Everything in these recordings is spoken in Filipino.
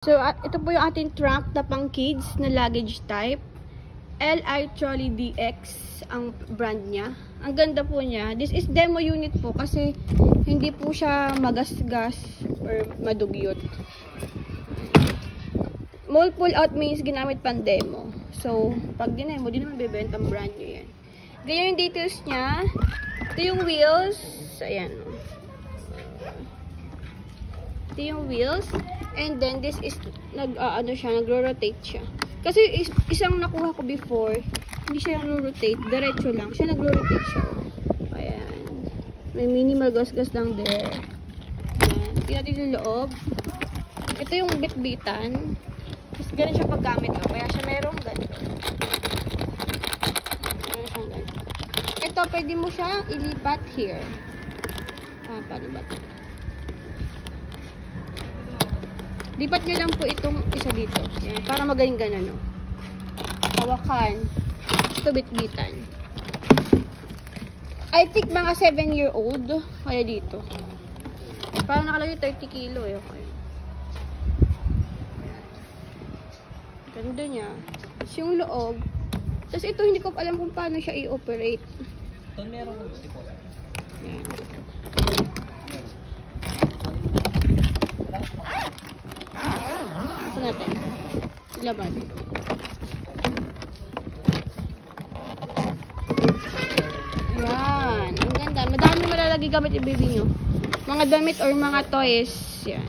So, ito po yung ating trunk na pang kids na luggage type. LI Trolley DX ang brand niya. Ang ganda po niya. This is demo unit po kasi hindi po siya magasgas or madugyot. Mall pull out means ginamit pang demo. So, pag dinemo, di naman bebenta ang brand niya yan. Ganyan yung details niya. Ito yung wheels. Ayan. Ito yung wheels. And then, this is, nagro-rotate siya. Kasi, isang nakuha ko before, hindi siya nagro-rotate. Diretso lang. Siya nagro-rotate siya. Ayan. May minimal gas-gas lang there. Ayan. Tingnan natin yung loob. Ito yung bit-bitan. Kasi ganun siya paggamit ko. Kaya siya merong ganito. Meron siyang ganito. Ito, pwede mo siya ilipat here. Paano ba ito? Lipat nyo lang po itong isa dito. Yan, para magaling ganun, no? Hawakan. Ito bit-bitan. I think mga 7-year-old. Kaya dito. Parang nakalagay 30 kilo eh. Okay. Ganda niya. Tapos yung loob. Tapos ito, hindi ko alam kung paano siya i-operate. Ito meron ko gusto ko. Yan. Ito natin. Laban. Yan. Ang ganda. Madami malalagay gamit yung baby nyo. Mga damit or mga toys. Yan.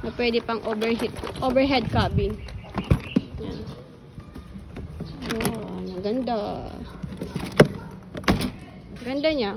Na pwede pang overhead cabin. Yan. Yan. Ang ganda. Ganda niya.